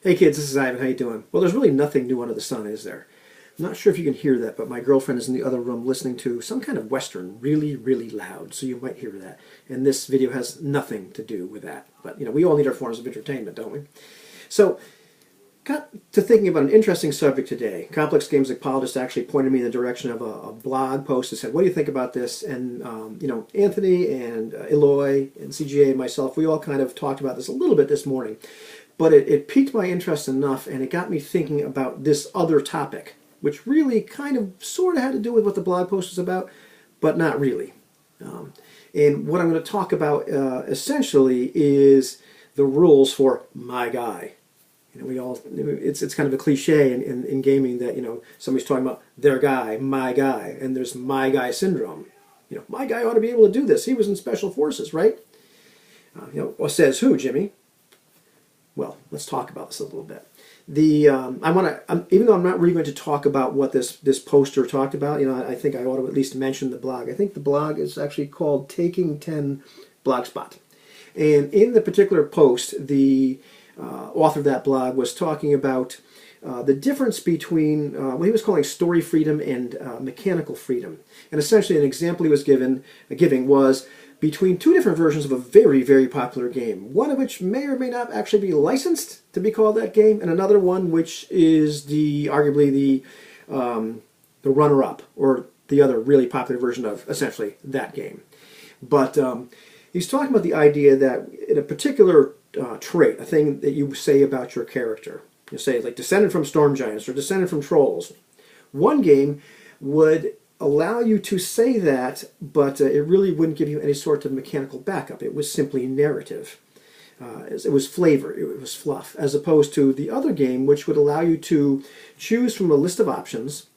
Hey kids, this is Ivan. How you doing? Well, there's really nothing new under the sun, is there? I'm not sure if you can hear that, but my girlfriend is in the other room listening to some kind of Western really, really loud, so you might hear that. And this video has nothing to do with that. But, we all need our forms of entertainment, don't we? So, got to thinking about an interesting subject today. Complex Game Psychologist actually pointed me in the direction of a blog post that said, what do you think about this? And, Anthony and Eloy and CGA and myself, we all kind of talked about this a little bit this morning. But it piqued my interest enough, and it got me thinking about this other topic, which really kind of sort of had to do with what the blog post was about, but not really. And what I'm going to talk about essentially is the rules for my guy. It's kind of a cliche in gaming that somebody's talking about their guy, my guy, and there's my guy syndrome. My guy ought to be able to do this. He was in special forces, right? Well, says who, Jimmy? Well, let's talk about this a little bit. Even though I'm not really going to talk about what this poster talked about, I think I ought to at least mention the blog. I think the blog is actually called Taking 10 Blogspot. And in the particular post, the author of that blog was talking about the difference between what he was calling story freedom and mechanical freedom. And essentially an example he was giving was between two different versions of a very, very popular game. One of which may or may not actually be licensed to be called that game, and another one which is arguably the runner-up, or the other really popular version of essentially that game. But he's talking about the idea that in a particular trait, a thing that you say about your character, you say like descended from storm giants or descended from trolls, one game would allow you to say that, but it really wouldn't give you any sort of mechanical backup. It was simply narrative. It was flavor, it was fluff, as opposed to the other game, which would allow you to choose from a list of options,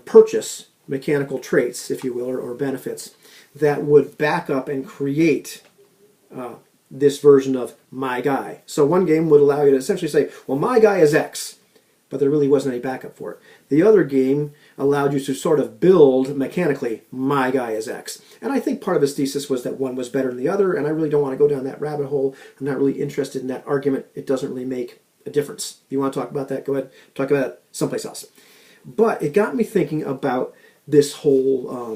purchase mechanical traits, if you will, or benefits, that would back up and create this version of my guy. So one game would allow you to essentially say, well, my guy is X, but there really wasn't any backup for it. The other game allowed you to sort of build mechanically, my guy is X. And I think part of his thesis was that one was better than the other, and I really don't want to go down that rabbit hole. I'm not really interested in that argument. It doesn't really make a difference. If you want to talk about that, go ahead, talk about it someplace else. But it got me thinking about this whole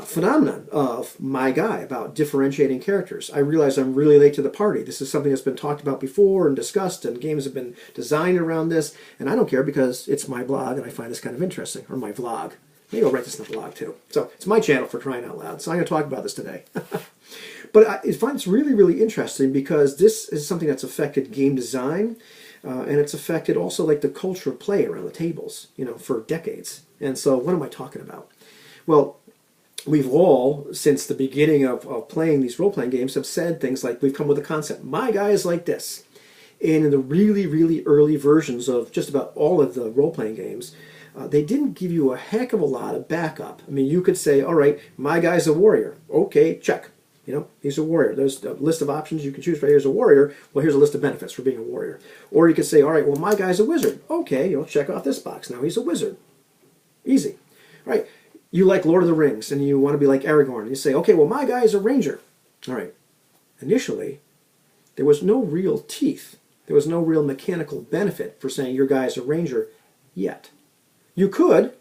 phenomenon of my guy, about differentiating characters. I realize I'm really late to the party. This is something that's been talked about before and discussed, and games have been designed around this, and I don't care because it's my blog and I find this kind of interesting, or my vlog. Maybe I'll write this in the blog too. So it's my channel, for crying out loud, so I'm going to talk about this today. But I find this really, really interesting because this is something that's affected game design, and it's affected also like the culture of play around the tables, for decades. And so what am I talking about? Well, we've all, since the beginning of playing these role-playing games, have said things like, we've come with a concept, my guy is like this. And in the really, really early versions of just about all of the role-playing games, they didn't give you a heck of a lot of backup. I mean, you could say, all right, my guy's a warrior. Okay, check. He's a warrior. There's a list of options you can choose. Right here's a warrior. Well, here's a list of benefits for being a warrior. Or you could say, all right, well, my guy's a wizard. Okay, check off this box. Now he's a wizard. Easy. All right. You like Lord of the Rings, and you want to be like Aragorn. You say, okay, well, my guy is a ranger. All right. Initially, there was no real teeth. There was no real mechanical benefit for saying your guy is a ranger yet. You could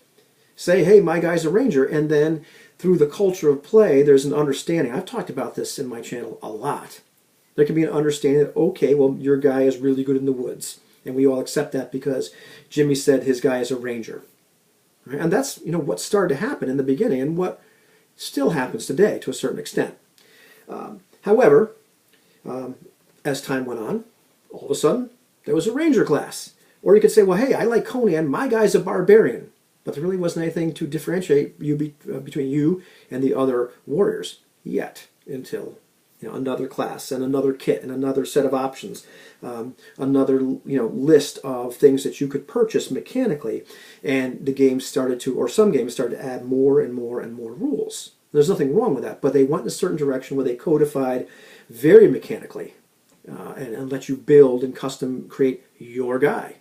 say, hey, my guy's a ranger, and then through the culture of play, there's an understanding. I've talked about this in my channel a lot. There can be an understanding that, okay, well, your guy is really good in the woods, and we all accept that because Jimmy said his guy is a ranger. And that's what started to happen in the beginning and what still happens today to a certain extent. However, as time went on, all of a sudden, there was a ranger class. Or you could say, well, hey, I like Conan, my guy's a barbarian. But there really wasn't anything to differentiate between you and the other warriors yet, until another class and another kit and another set of options, another list of things that you could purchase mechanically, and the game started to, or some games started to add more and more and more rules. There's nothing wrong with that, but they went in a certain direction where they codified very mechanically and let you build and custom create your guy.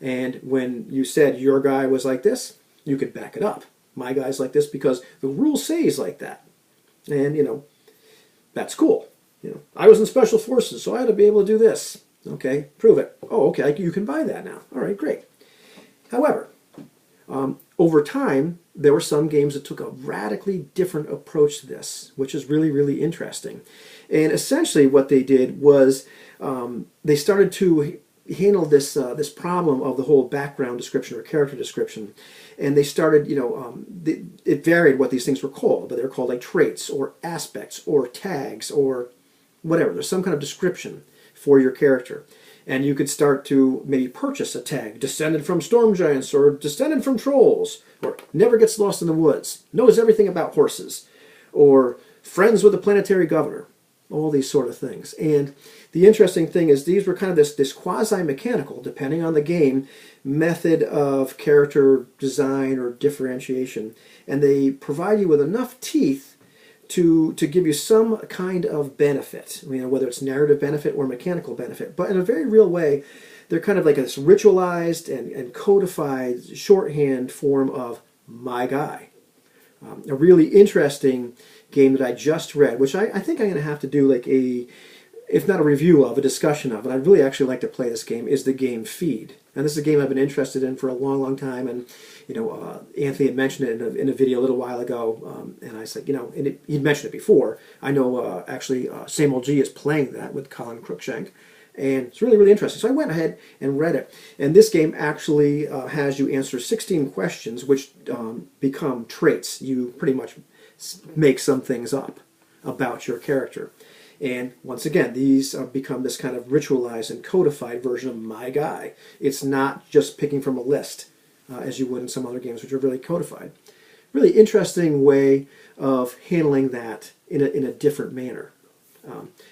And when you said your guy was like this, you could back it up. My guy's like this because the rules say he's like that. And, that's cool. I was in special forces, so I had to be able to do this. Okay, prove it. Oh, okay, you can buy that now. All right, great. However, over time, there were some games that took a radically different approach to this, which is really, really interesting. And essentially what they did was they started to handle this problem of the whole background description or character description. And they started, it varied what these things were called, but they were called like traits or aspects or tags or whatever. There's some kind of description for your character. And you could start to maybe purchase a tag, descended from storm giants, or descended from trolls, or never gets lost in the woods, knows everything about horses, or friends with the planetary governor, all these sort of things. And the interesting thing is these were kind of this quasi-mechanical, depending on the game, method of character design or differentiation. And they provide you with enough teeth to give you some kind of benefit, whether it's narrative benefit or mechanical benefit. But in a very real way, they're kind of like this ritualized and codified shorthand form of my guy. A really interesting game that I just read, which I think I'm going to have to do like if not a review of, a discussion of, and I'd really actually like to play this game, is the game Feed. And this is a game I've been interested in for a long, long time, and Anthony had mentioned it in a video a little while ago, and I said, he'd mentioned it before. I know actually Same Old G is playing that with Colin Cruikshank, and it's really, really interesting. So I went ahead and read it, and this game actually has you answer 16 questions, which become traits. You pretty much make some things up about your character. And once again, these become this kind of ritualized and codified version of my guy. It's not just picking from a list, as you would in some other games, which are really codified. Really interesting way of handling that in a different manner.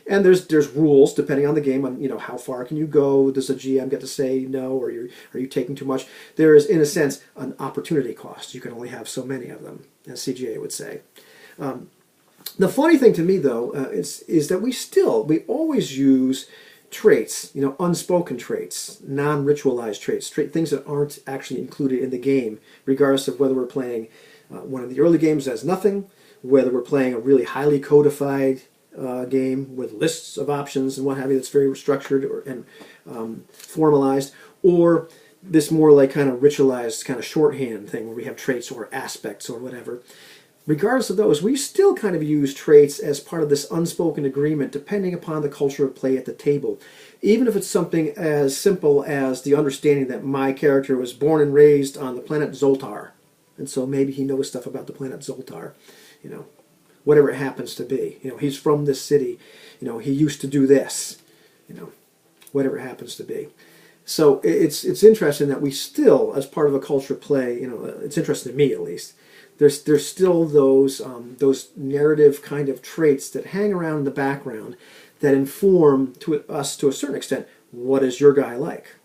And there's rules depending on the game on how far can you go. Does a GM get to say no, or are you taking too much? There is, in a sense, an opportunity cost. You can only have so many of them, as CGA would say. The funny thing to me, though, is that we always use traits, unspoken traits, non-ritualized traits, things that aren't actually included in the game, regardless of whether we're playing one of the early games as nothing, whether we're playing a really highly codified game with lists of options and what have you that's very structured and formalized, or this more like kind of ritualized kind of shorthand thing where we have traits or aspects or whatever. Regardless of those, we still kind of use traits as part of this unspoken agreement depending upon the culture of play at the table. Even if it's something as simple as the understanding that my character was born and raised on the planet Zoltar, and so maybe he knows stuff about the planet Zoltar, whatever it happens to be. He's from this city, he used to do this, whatever it happens to be. So it's interesting that we still, as part of a culture of play, it's interesting to me at least, there's still those narrative kind of traits that hang around in the background that inform us to a certain extent, what is your guy like?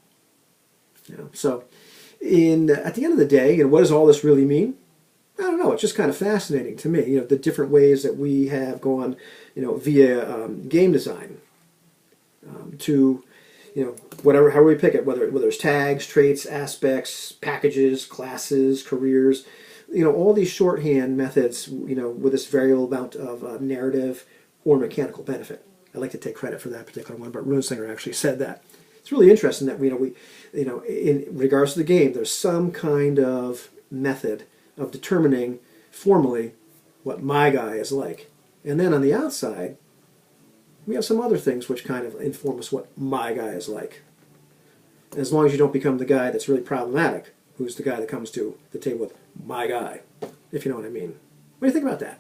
So at the end of the day, what does all this really mean? I don't know. It's just kind of fascinating to me. The different ways that we have gone, via game design to, however we pick it, whether it's tags, traits, aspects, packages, classes, careers. All these shorthand methods, with this variable amount of narrative or mechanical benefit. I like to take credit for that particular one, but Runesinger actually said that. It's really interesting that in regards to the game, there's some kind of method of determining formally what my guy is like, and then on the outside, we have some other things which kind of inform us what my guy is like. As long as you don't become the guy that's really problematic, who's the guy that comes to the table with my guy, if you know what I mean. What do you think about that?